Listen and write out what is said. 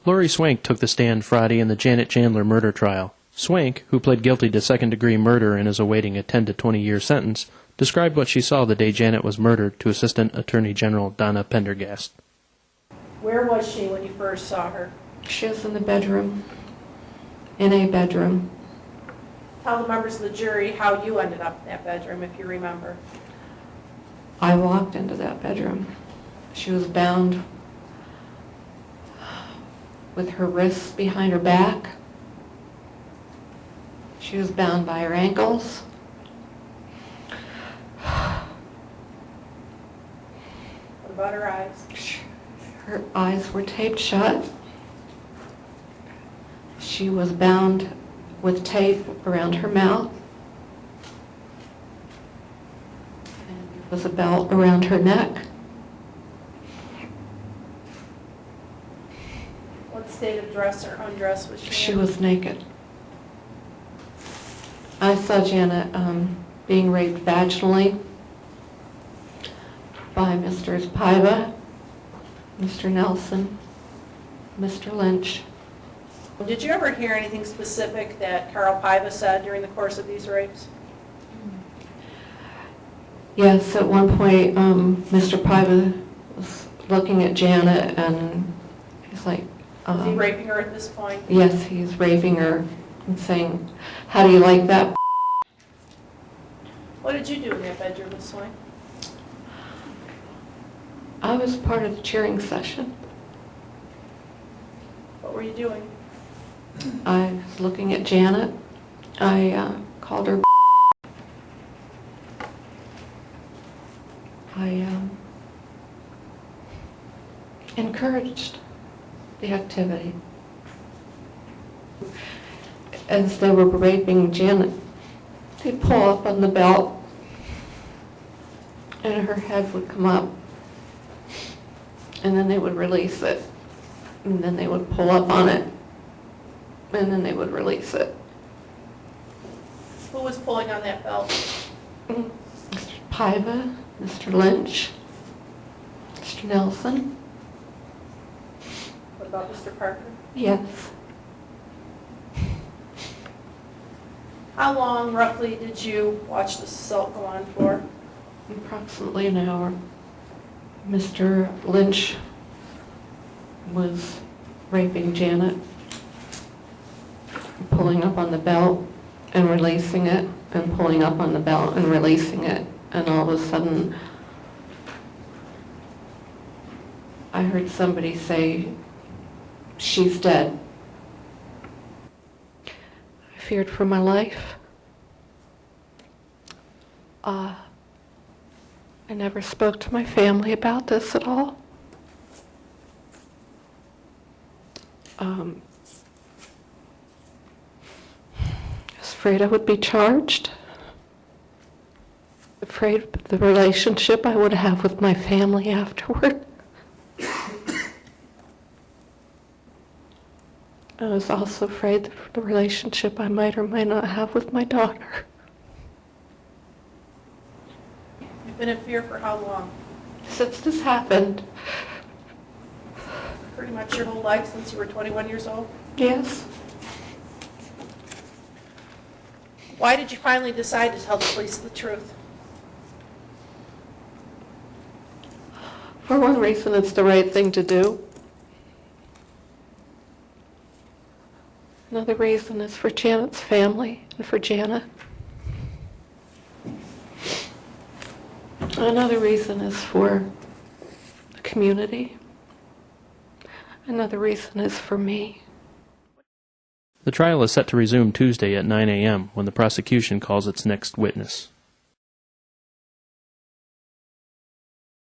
Laurie Swank took the stand Friday in the Janet Chandler murder trial. Swank, who pled guilty to second-degree murder and is awaiting a 10 to 20-year sentence, described what she saw the day Janet was murdered to Assistant Attorney General Donna Pendergast. Where was she when you first saw her? She was in the bedroom, in a bedroom. Tell the members of the jury how you ended up in that bedroom, if you remember. I walked into that bedroom. She was bound with her wrists behind her back. She was bound by her ankles. What about her eyes? Her eyes were taped shut. She was bound with tape around her mouth. And there was a belt around her neck. What state of dress or undress was she in? She was naked. I saw Janet being raped vaginally by Mr. Paiva, Mr. Nelson, Mr. Lynch. Did you ever hear anything specific that Carl Paiva said during the course of these rapes? Yes, at one point, Mr. Paiva was looking at Janet and he's like... Was he raping her at this point? Yes, he's raping her and saying, "How do you like that?" What did you do in that bedroom, Miss Swank? I was part of the cheering session. What were you doing? I was looking at Janet. I called her. I encouraged the activity. As they were raping Janet, they'd pull up on the belt and her head would come up and then they would release it and then they would pull up on it and then they would release it. Who was pulling on that belt? Mr. Paiva, Mr. Lynch, Mr. Nelson. What about Mr. Parker? Yes. How long, roughly, did you watch this assault go on for? Approximately an hour. Mr. Lynch was raping Janet, pulling up on the belt and releasing it, and pulling up on the belt and releasing it, and all of a sudden I heard somebody say, "She's dead." I feared for my life. I never spoke to my family about this at all. I was afraid I would be charged. Afraid of the relationship I would have with my family afterward. I was also afraid of the relationship I might or might not have with my daughter. You've been in fear for how long? Since this happened. Pretty much your whole life, since you were 21 years old? Yes. Why did you finally decide to tell the police the truth? For one reason, it's the right thing to do. Another reason is for Janet's family and for Janet. Another reason is for the community. Another reason is for me. The trial is set to resume Tuesday at 9 a.m. when the prosecution calls its next witness.